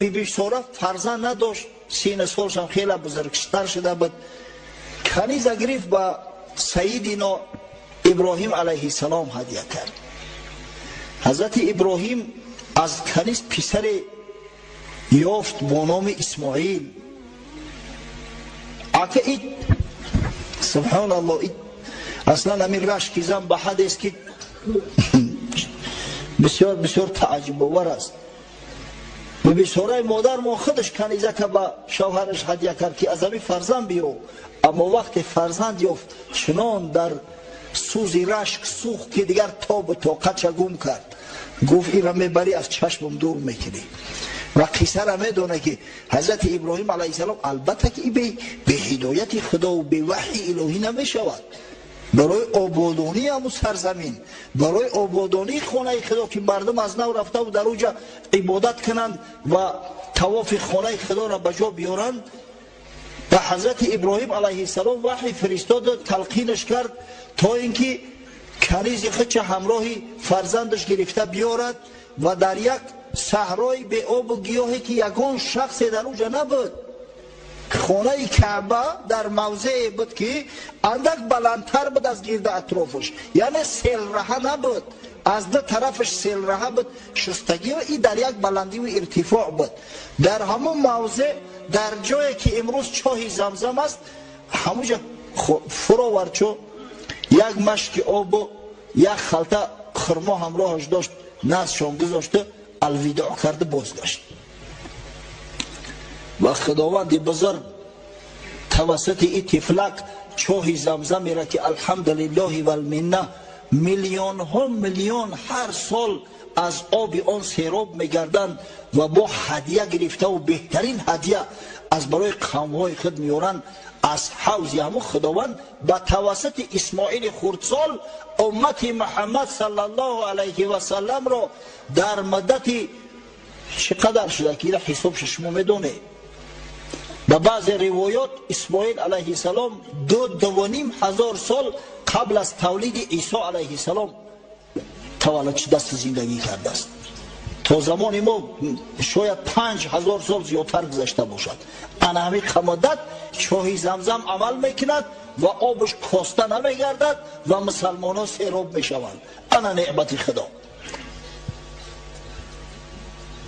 بیچاره فرزند نداشت، سین سالش هم خیلی بزرگتر شده بود. کنیز گرفت با سیدنا ابراهیم علیه السلام هدیه کرد. حضرت ابراهیم از کنیز پسر یافت با نام اسماعیل. اگه این سبحان الله، این اصلا همین رشک زن به حد است که بسیار بسیار تعجب آور است. به بیچاره مادر ما خودش کنیزه که به شوهرش هدیه کرد که از همین فرزند بیو، اما وقت فرزند یافت چنان در سوز رشک سوخت که دیگر تا به طاقت گم کرد. گفت این را میبری از چشمم دور میکنی. و قصه را میدونه که حضرت ابراهیم علیه السلام البته که به هدایت خدا و به وحی الهی نمیشود، برای آبادانی همون سرزمین، برای آبادانی خانه خدا که مردم از نو رفته و در اوجا عبادت کنند و طواف خانه خدا را به جا بیارند، و حضرت ابراهیم علیه السلام وحی فرستاد تلقینش کرد تا اینکه کنیز خود همراهی فرزندش گرفته بیارد و در یک صحرای به آب و گیاهی که یگان شخصی در اوجا نبود. خانه کعبه در موضعی بود که اندک بلندتر بود از گرد اطرافش، یعنی سیل راه نبود، از دو طرفش سیل راه بود، شستگی و این در یک بلندی و ارتفاع بود. در همون موضع در جایی که امروز چاه زمزم است، همونجا فراورچو یک مشک آب و یک خلطه خرما همراهش داشت، نزدشان گذاشته الوداع کرده بازگشت. و خداوند بزرگ توسط این طفلک چاه زمزم را که الحمدلله و المنه میلیون ها میلیون هر سال از آب آن سیراب میگردند و با هدیه گرفته و بهترین هدیه از برای قومهای خود میارند از حوض همون خداوند به توسط اسماعیل خردسال امت محمد صلی الله علیه و سلم را در مدت چقدر شده که حسابش شما میدونه. به بعض روایات اسماعیل علیه السلام 2,500 سال قبل از تولید عیسی علیه السلام تولد شده است، زندگی کرده است. تا زمان ما شاید 5,000 سال زیادتر گذشته باشد. انا همین مدت چاه زمزم عمل میکند و آبش کاسته نمیگردد و مسلمان ها سیراب میشوند. انا نعمت خدا.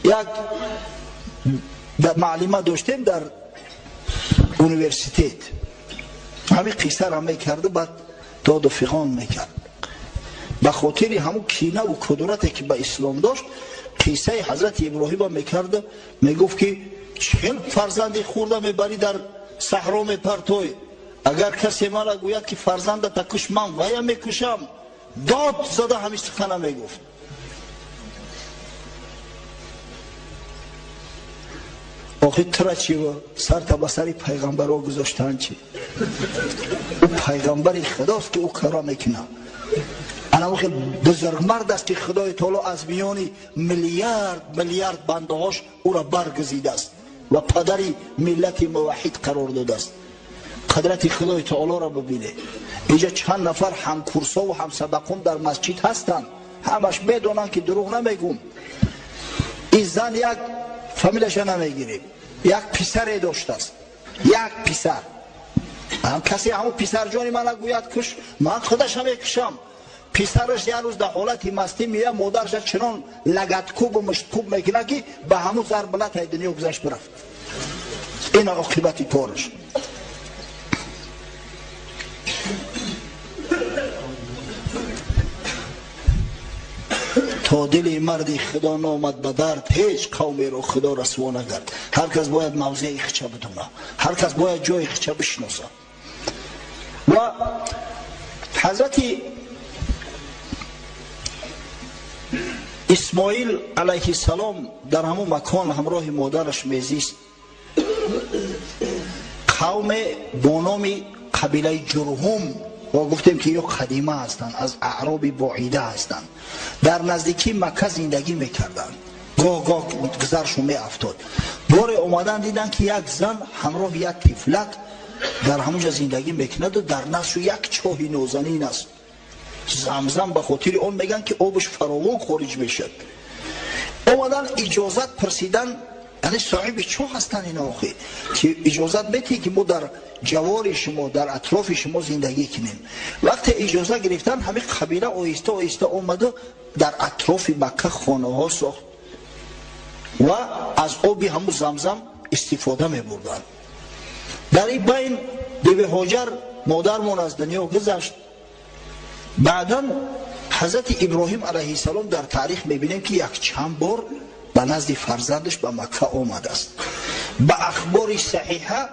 یک معلمه داشتیم در یونیورسیتیت، همین قصه را میکرده، بعد داد و فغان میکرد. به خاطر همون کینه و کدورتی که به اسلام داشت قصه حضرت ابراهیم میکرد، میگفت که 40 فرزند خورده میبری در صحرا میپرتوی، اگر کسی مرا گوید که فرزند تکش من ویا میکشم، داد زده همیش سخنه میگفت. آخه ترا چی و سر تا بسری پیغمبر ها گذاشتن چی؟ او پیغمبر خداست که او کارا میکنه. انا وقت بزرگ مرد است که خدای تعالی از میان میلیارد بنده هاش او را برگزیده است و پدری ملت موحد قرار داده است. قدرت خدای تعالی را ببینه. اینجا چند نفر هم کورسا و هم سبقون در مسجد هستند، همش بدونن که دروغ نمیگم. این زن یک فامیلش نمیگیریم، یک پسر داشته است، یک پسر. هم کسی همون پسر جانی من گوید کش، من خودش هم کشم. پسرش یه روز در حالت مستی میه، مادرش چنان لگت کوب و مشت کوب میکنه که به همون ضربلت های دنیا گذشت برفت. این عاقبت کارش. تا دل مرد خدا نامد به درد، هیچ قومی رو خدا رسوا نکرد. هر کس باید موضع خچه بدونه، هر کس باید جای خچه بشناسه. و حضرت اسماعیل علیه السلام در همون مکان همراه مادرش میزیست. قوم با نام قبیله جرهم و گفتیم که یک قدیمه هستند، از اعراب بعیده هستند، در نزدیکی مکه زندگی میکردند. گاه گذرشون میافتاد. بار اومدن دیدن که یک زن همراه یک طفلک در همونجا زندگی میکند و در نزدش یک چاه نازنین است. زمزم به خاطر اون میگن که آبش فراوان خارج میشد. اومدن اجازت پرسیدن یعنی صاحب چه هستن اینا آخه که اجازت بدی که ما در جوار شما در اطراف شما زندگی کنیم. وقتی اجازه گرفتن همه قبیله آهسته آهسته اومده در اطراف مکه خانه ها ساخت و از آب همون زمزم استفاده می بردن. در این بین بیبی هاجر مادرمون از دنیا گذشت. بعدا حضرت ابراهیم علیه السلام در تاریخ میبینیم که یک چند بار به نزد فرزندش به مکه آمده است. به اخبار صحیحه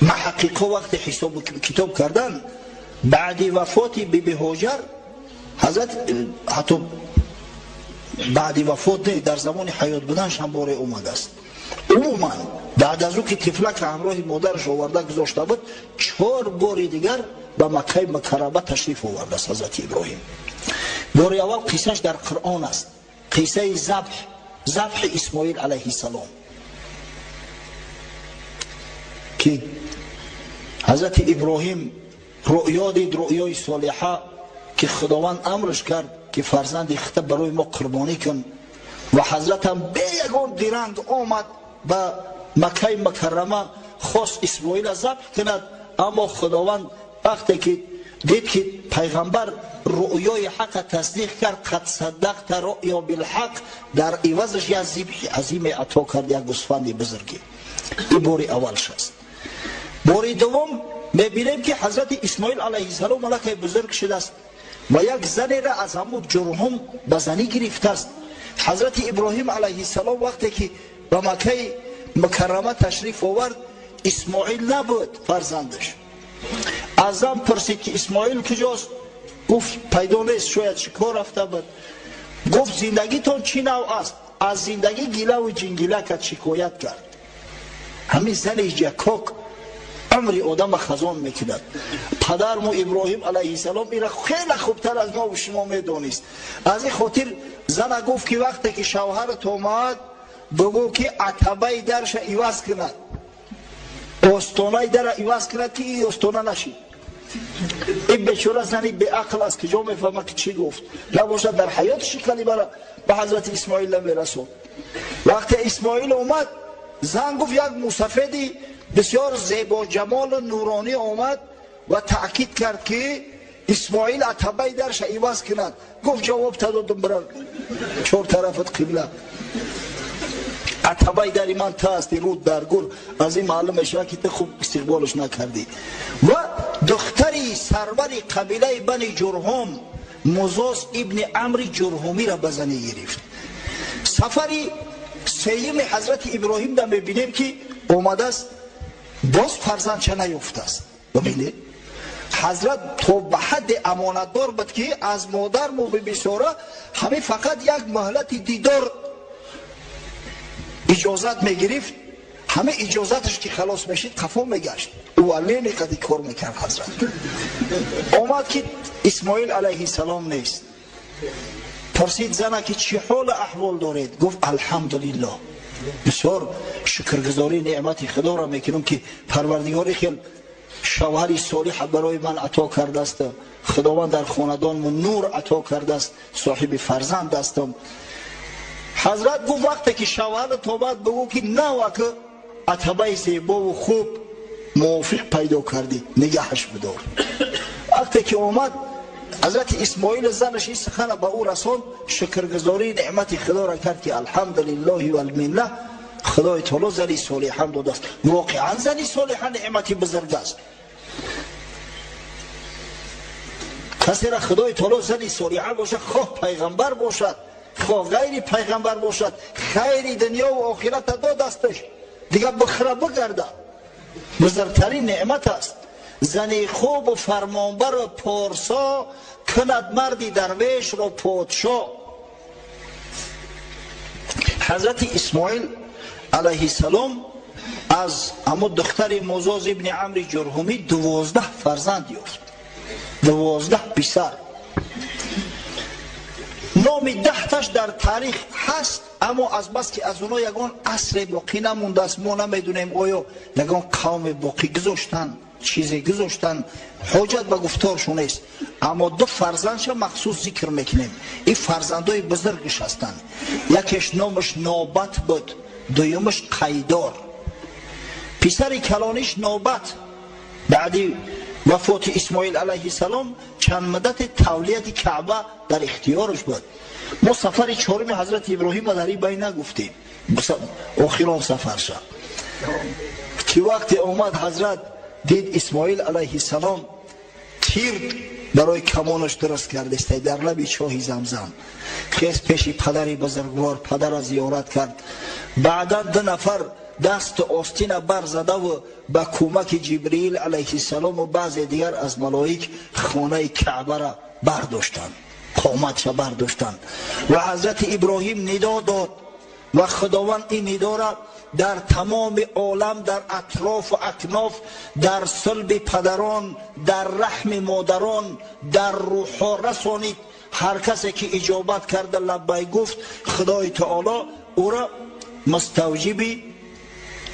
محققا وقت حساب کتاب کردن بعد وفات بیبی هاجر حضرت حتی بعد وفات در زمان حیات بودنش هم باره اومده است. عموما بعد از او که طفلک همراه مادرش آورده گذاشته بود 4 بار دیگر به مکه مکرمه تشریف آورده است حضرت ابراهیم. بار اول قصهش در قرآن است، قصه ذبح اسماعیل علیه السلام که حضرت ابراهیم رؤیا دید، رؤیای صالحه که خداوند امرش کرد که فرزند خطه برای ما قربانی کن و حضرت هم به یگان درنگ آمد به مکه مکرمه خواست اسماعیل ذبح کند، اما خداوند وقتی که دید که پیغمبر رؤیای حق تصدیق کرد قد صدقت رؤیا بالحق، در عوضش یک ذبح عظیم عطا کرد، یک گوسفند بزرگی. این بار اولش است. بار دوم میبینیم که حضرت اسماعیل علیه السلام ملک بزرگ شده است و یک زنی را از همون جرهم به زنی گرفته است. حضرت ابراهیم علیه السلام وقتی که به مکه مکرمه تشریف آورد اسماعیل نبود فرزندش. از زن پرسید که اسماعیل کجاست؟ گفت پیدا نیست، شاید شکار رفته بود. گفت زندگیتون چی نوع است؟ از زندگی گیله و جنگیله کرد، شکایت کرد. همین زن جکاک عمری آدم خزان میکند. پدرمو ابراهیم علیه السلام ایره خیلی خوبتر از ما و شما میدونست. از این خاطر زن گفت که وقتی که شوهرت اومد بگو که عتبه درش عوض کند، استانه در عوض کند که این استانه نشید. این بیچاره زنی به عقل است که جا میفهمه که چی گفت، نباشد در حیاتش کلمه به حضرت اسماعیل نمیرسون. وقتی اسماعیل اومد زن گفت یک موسفیدی بسیار زیبا جمال و نورانی آمد و تأکید کرد که اسماعیل عتبه درش عوض کند. گفت جواب دادم برم 4 طرفت قبله، عتبه در من تا است رود در گل، از این معلوم میشه که تو خوب استقبالش نکردی. و دختری سرور قبیله بنی جرهم مزاس ابن عمرو جرهمی را بزنی گرفت. سفری سیم حضرت ابراهیم را میبینیم که اومده است، باز فرزند چه نیفته است. ببینید حضرت تو به حد امانتدار بود که از مادر مو بساره همه فقط یک مهلت دیدار اجازت میگرفت، همه اجازتش که خلاص میشید قفا میگشت. او علینی قدی کار میکرد. حضرت آمد که اسماعیل علیه السلام نیست. پرسید زنه که چی حال احوال دارید؟ گفت الحمدلله، بسیار شکرگزاری نعمت خدا را میکنم که پروردگار خیل شوهری صالح برای من عطا کرده است، خداوند در خاندانم نور عطا کرده است، صاحب فرزند هستم. حضرت گفت وقتی که شوهرت اومد بگو که نه وقت عتبه زیبا و خوب موافق پیدا کردی، نگهش بدار. وقتی که اومد حضرت اسماعیل زنش این سخن به او رساند، شکرگزاری نعمت خدا را کرد که الحمدلله و المنه، خدای تعالی زنی صالحا داده است. واقعا زنی صالحا نعمتی بزرگ است. کسی را خدای تعالی زنی صالحا باشد، خواه پیغمبر باشد خواه غیر پیغمبر باشد، خیر دنیا و آخرت داده استش، دیگه بخره بگرده، بزرگترین نعمت است. زنی خوب و فرمانبر و پارسا کند مردی درویش را پادشاه. حضرت اسماعیل علیه السلام از اما دختر مزاز ابن عمرو جرهمی 12 فرزند یافت، 12 پسر. نام 10 تاش در تاریخ هست، اما از بس که از اونا یگان اصل باقی نمونده است. ما نمیدونیم آیا یگان قوم باقی گذاشتن، چیزی گذاشتن، حاجت به گفتارشون نیست. اما 2 فرزندش مخصوص ذکر میکنیم. این فرزندای بزرگش هستند. یکیش نامش نابت بود، دویمش قیدار. پسر کلانیش نوبت بعدی وفات اسماعیل علیه السلام چند مدت تولیت کعبه در اختیارش بود. ما سفر چهارم حضرت ابراهیم در این بین نگفتیم، آخران سفر شد که وقتی آمد حضرت دید اسماعیل علیه السلام تیر برای کمانش درست کرده است در لب چاه زمزم، خیز پیش پدری بزرگوار پدر را زیارت کرد. بعدا 2 نفر دست آستین بر زده و با کمک جبرئیل علیه السلام و بعض دیگر از ملائک خانه کعبه را برداشتند، قامتش برداشتند و حضرت ابراهیم ندا داد و خداوند این ندا را در تمام عالم، در اطراف و اکناف، در صلب پدران، در رحم مادران، در روحها رسانید. هر کسی که اجابت کرده لبیک گفت، خدای تعالی او را مستوجب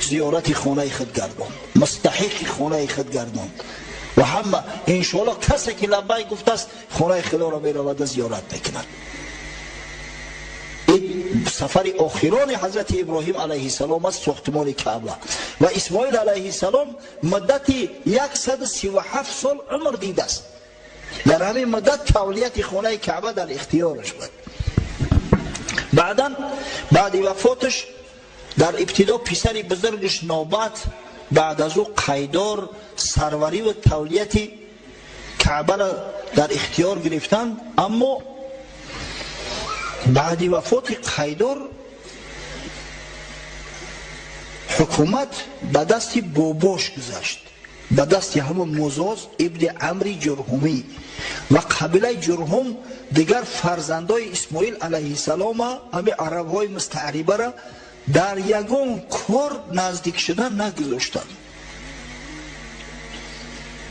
زیارت خانه خود گرداند، مستحق خانه خود گرداند و همه انشاءالله کسی که لبیک گفته است خانه خدا را میرود زیارت میکند. این سفر آخران حضرت ابراهیم علیه السلام است، ساختمان کعبه. و اسماعیل علیه السلام مدت 137 سال عمر دیده است. در همین مدت تولیت خانه کعبه در اختیارش بود. بعد وفاتش در ابتدا پسر بزرگش نوبت، بعد از او قیدار سروری و تولیت کعبه را در اختیار گرفتند. اما بعد وفات قیدار حکومت به دست باباش گذشت، به دست همون موزاز ابن عمرو جرهمی و قبیله جرهم دیگر فرزندای اسماعیل علیه السلام همه عربهای مستعربه را در یگان کار نزدیک شدن نگذاشتند.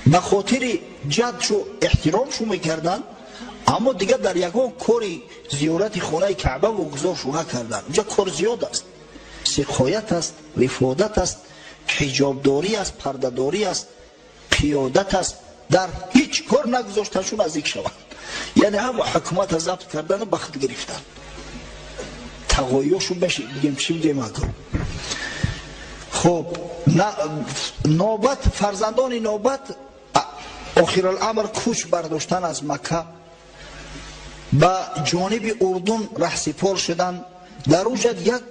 به خاطر جدشو احترامشو میکردن، اما دیگر در یگان کاری زیارت خانه کعبه و گذارشو نکردن. اونجا کار زیاد است، سقایت است، وفادت است، حجابداری است، پردهداری است، قیادت است. در هیچ کار نگذاشتنشون نزدیک شوند. یعنی هم حکومت ضبط کردن و بخت گرفتن، تقایوشو بگیم چی بگیم اگر. خب نوبت فرزندان نوبت آخر الامر کوچ برداشتن از مکه به جانب اردن رهسپار شدن. در اونجا یک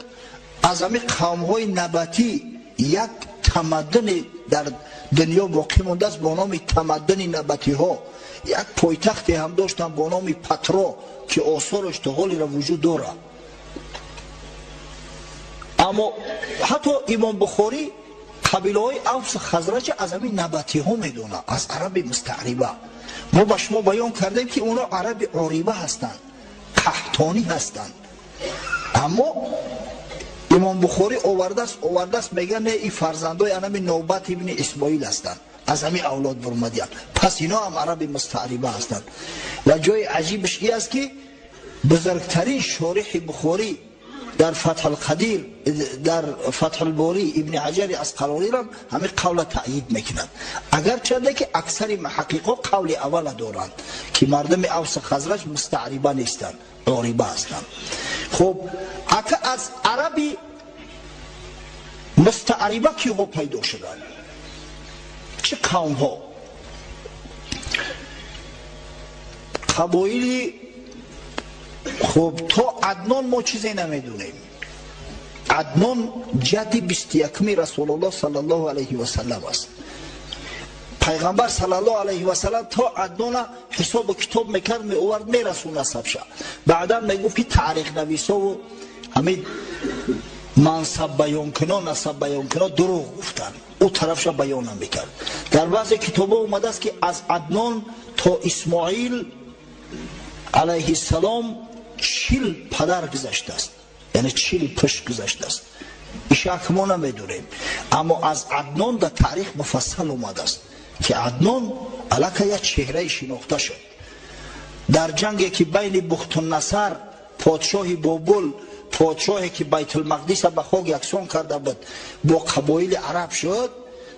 از همه قوم‌های نبتی یک تمدن در دنیا باقی مونده است با نام تمدن نبتی ها. یک پایتختی هم داشتن با نام پترا که آثارش تا حالی را وجود داره. اما حتی امام بخاری قبیله های اوس خزرج از همین نبتی ها میدونه، از عرب مستعربه. ما به شما بیان کردیم که اونا عرب عریبه هستند، قحطانی هستند. اما امام بخاری آورده است میگن نه این فرزندای همین نوبت ابن اسماعیل هستند، از همین اولاد برمدیان، پس اینا هم عرب مستعربه هستند. و جای عجیبش این است که بزرگترین شارح بخاری در فتح القدیر، در فتح الباری ابن حجر عسقلانی را همین قول تأیید میکنند، اگرچه که اکثر محققا قول اول دارند که مردم اوس خزرج مستعربه نیستند، عریبه هستند. خب از عربی مستعربه که ها پیدا شدند؟ چه قوم ها؟ قبایلی. خب تا عدنان ما چیزی نمیدونیم. عدنان جد 21 رسول الله صلی الله علیه و سلم است. پیغمبر صلی الله علیه و سلم تا عدنان حساب کتاب میکرد، میآورد میرسون نسب شد. بعدا میگفت که تاریخ نویسا و همین منصب بیان کنان نسب بیان کنان دروغ گفتن، او طرفش بیان نمیکرد. در بعضی کتابا اومده است که از عدنان تا اسماعیل علیه السلام 40 پدر گذشته است، یعنی 40 پشت گذشته است. ایشک ما نمیدونیم، اما از عدنان در تاریخ مفصل اومده است که عدنان علاکه یک چهره شناخته شد. در جنگی که بین بخت النصر پادشاه بابل، پادشاهی که بیت المقدس به خاک یکسان کرده بود، با قبایل عرب شد،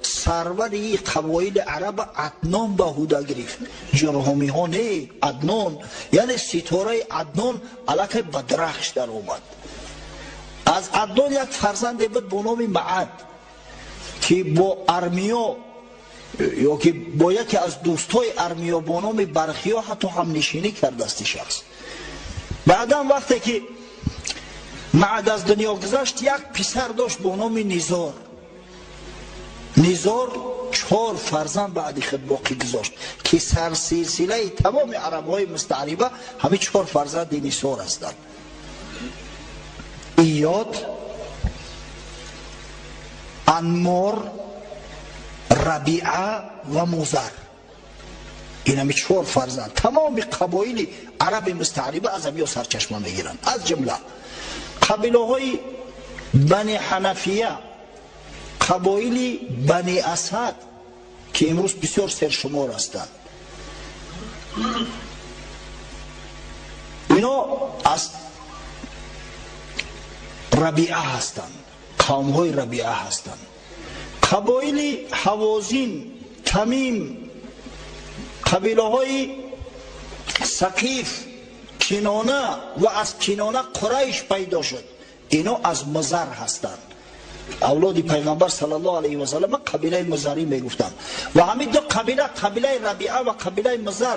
سروری قبایل عرب عدنان به عهده گرفت. جرهمی ها نه، عدنان، یعنی ستاره عدنان علاکه بدرخش در اومد. از عدنان یک فرزند بود با نام معد که با ارمیا یا که با یکی از دوستای ارمیا با نام برخیا حتی هم نشینی کرده است شخص. بعدا وقتی که معد از دنیا گذشت یک پسر داشت با نام نیزار. نیزار 4 فرزند بعد خود باقی گذاشت که سلسله تمام عرب‌های مستعربه همه 4 فرزند نیزار هستند. ایاد، انمار، ربیعه و موزر. این همه 4 فرزند. تمام قبایل عرب مستعربه از همین سرچشمه میگیرند. از جمله قبیله های بنی حنفیه، قبایل بنی اسد که امروز بسیار سرشمار هستند، اینا از ربیعه هستند، قوم های ربیعه هستند. قبایل حوازین، تمیم، قبیله های ثقیف، کنانه و از کنانه قریش پیدا شد، اینا از مزر هستند. اولاد پیغمبر صلی الله علیه و سلم قبیله مزری میگفتند. و همین دو قبیله، قبیله ربیعه و قبیله مزر،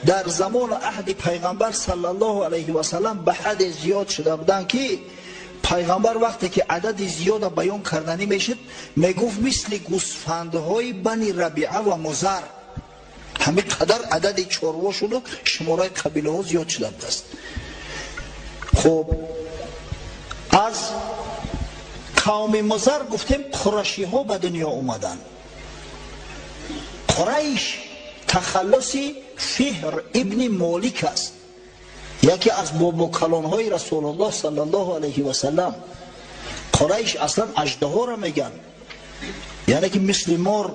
در زمان عهد پیغمبر صلی الله علیه و سلم به حد زیاد شده بودند که پیغمبر وقتی که عدد زیاد بیان کردنی میشد میگفت مثل گوسفندهای بنی ربیعه و مزر همین قدر عدد چاروا شد و شماره قبیله ها زیاد شده است. خب از قوم مزر گفتیم قرشی ها به دنیا اومدن. قریش تخلصی فهر ابن مالک است، یکی از بابا کلان های رسول الله صلی الله علیه و سلم. قریش اصلا اژدها را میگن، یعنی که مثل مار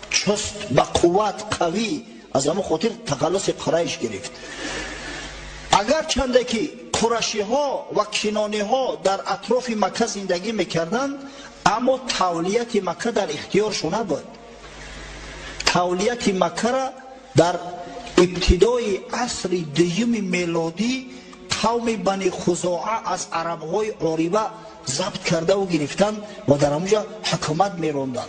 چست با قوت قوی، از همه خاطر تخلص قریش گرفت. اگر چنده که قرشی ها و کنانی ها در اطراف مکه زندگی میکردند، اما تولیت مکه در اختیارشون نبود. تولیت مکه را در ابتدای عصر دوم میلادی قوم بنی خزاعه از عربهای عاربه ضبط کرده و گرفتن و در همونجا حکومت میراندن.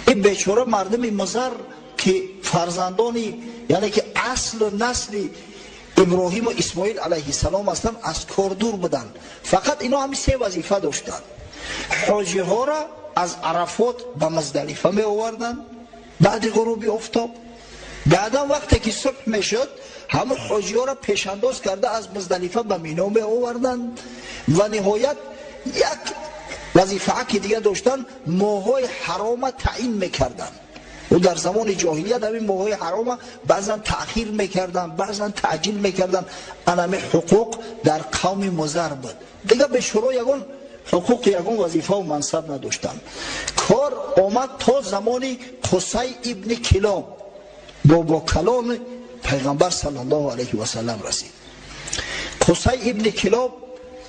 این بیچاره مردم مزر که فرزندانی، یعنی که اصل و نسل ابراهیم و اسماعیل علیه السلام هستند، از کار دور بودن. فقط اینا همین 3 وظیفه داشتن. حاجی ها را از عرفات به مزدلفه می آوردن بعد غروب آفتاب. بعدا وقتی که صبح میشد همه حاجی ها را پیش انداز کرده از مزدلفه به مینا می آوردن. و نهایت یک وظیفه که دیگه داشتن، ماهای حرام تعیین میکردن. و در زمان جاهلیت همین ماهای حرام بعضا تأخیر میکردن، بعضا تعجیل میکردن. همه حقوق در قوم مزر بود. دیگه به شروع یگون حقوق، یگون وظیفه و منصب نداشتن. کار آمد تا زمان قصی ابن کلاب، بابا کلان پیغمبر صلی الله علیه و سلم رسید. قصی ابن کلاب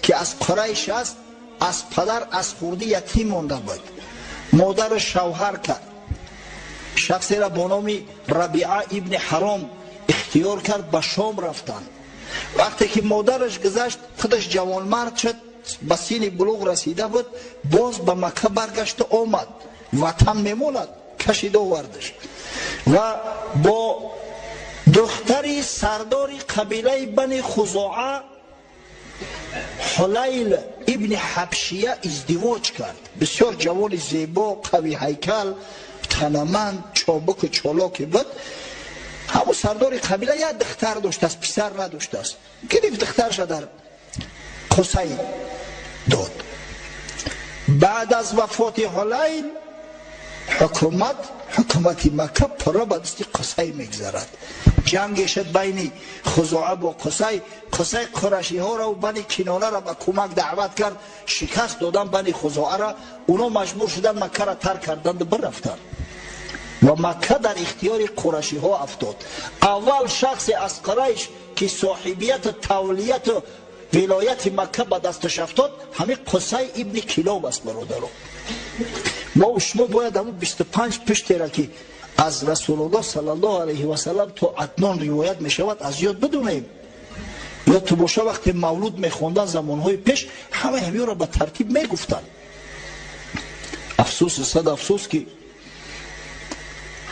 که از قریش است، از پدر از خردی یتیم مانده بود. مادر شوهر کرد، شخصی را با نام ربیعه ابن حرام اختیار کرد، به شام رفتن. وقتی که مادرش گذشت، خودش جوان مرد شد، به سن بلوغ رسیده بود، باز به مکه برگشت و آمد. وطن میماند، کشید آوردش و با دختری سرداری قبیله بنی خزاعه حلیل ابن حبشیه ازدواج کرد. بسیار جوان زیبا، قوی هیکل، تنمند، چابک و چالاکی بود. همون سردار قبیله یک دختر داشت است، پسر نداشت است. گرفت دخترش در قصی داد. بعد از وفات حلیل حکومت مکه پرا به دست قصی میگذرد. جنگ شد بین خزاعه با قصی. قصی قرشی ها را و بنی کنانه را به کمک دعوت کرد، شکست دادن بنی خزاعه را. اونا مجبور شدن مکه را ترک کردند و برفتند و مکه در اختیار قرشی ها افتاد. اول شخص از قریش که صاحبیت تولیت و ولایت مکه به دستش افتاد همین قصی ابن کلاب است. برادران، ما و شما باید همون 25 پشتی را که از رسول الله صلی الله علیه و سلم تا عدنان روایت می شود از یاد بدونیم. یا تو باشه وقتی مولود میخوندن زمانهای پیش همه همی را به ترتیب میگفتن. افسوس صد افسوس که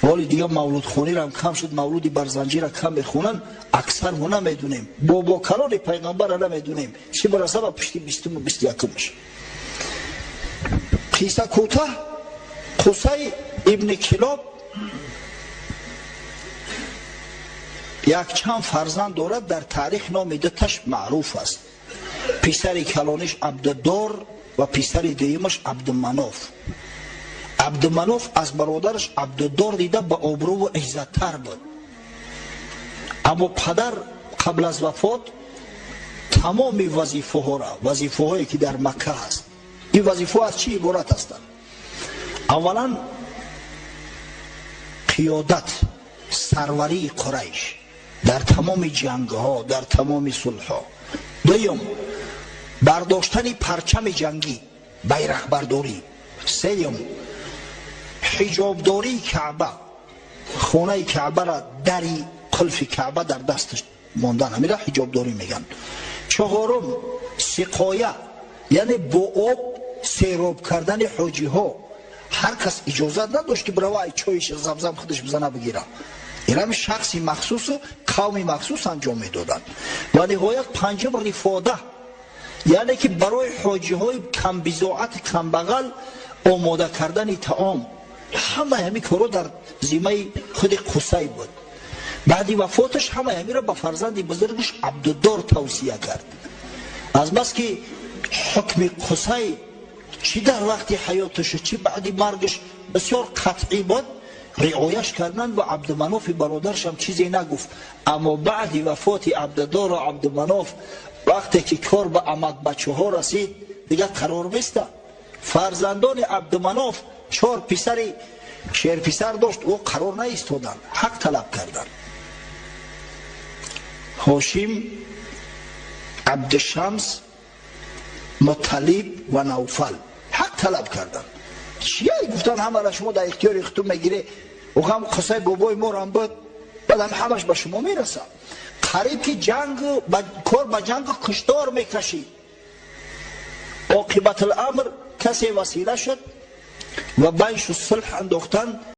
ولی دیگه مولود خونی را هم کم شد، مولودی برزنجی را کم میخونن، اکثر ما نمیدونیم، بابا کلان پیغمبر را نمیدونیم، چی برسه به پشتی 20 و 21 قصه کوتاه. قصه ابن کلاب یک چند فرزند دارد، در تاریخ نام دتش معروف است. پسر کلانش عبدالدار و پسر دیمش عبدالمناف. عبدالمناف از برادرش عبدالدار دیده به آبرو و عزت تر بود، اما پدر قبل از وفات تمام وظیفه هایی که در مکه هست، این وظیفه از چی عبارت هستند؟ اولا قیادت، سروری قریش در تمام جنگ ها، در تمام صلح ها. دوم برداشتن پرچم جنگی، بیرق برداری. سوم حجابداری کعبه، خانه کعبه را دری قلف کعبه در دستش ماندن، همین را حجابداری میگن. چهارم سقایه، یعنی با آب سیراب کردن حاجی ها. هر کس اجازت نداشت که برای چایش زمزم خودش بزنه بگیره، این شخصی مخصوص و قومی مخصوص انجام میدادن. و نهایت پنجم رفاده، یعنی که برای حاجی های کم بضاعت کم بغل آماده کردن طعام. همه همی کارو در ذمه خود قصی بود. بعد وفاتش همه همی را به فرزند بزرگش عبدالدار توصیه کرد، از بس که حکم قصی چی در وقت حیاتش چی بعد مرگش بسیار قطعی بود، رعایش کردن و عبدالمناف برادرش هم چیزی نگفت. اما بعد وفات عبدالدار و عبدالمناف وقتی که کار به عمد بچه ها رسید دیگه قرار بسته. فرزندان عبدالمناف 4 پسر شیر پسر داشت، او قرار نایستادن، حق طلب کردن. هاشم، عبدالشمس، مطلب و نوفل حق طلب کردن. چیه گفتن همه را شما در اختیار اختون میگیره و هم قصه بابای ما را هم بود، بعد هم همش به شما میرسه. قریب که جنگ کار به جنگ کشتار میکشید، عاقبت الامر کسی وسیله شد و بینش صلح انداختن.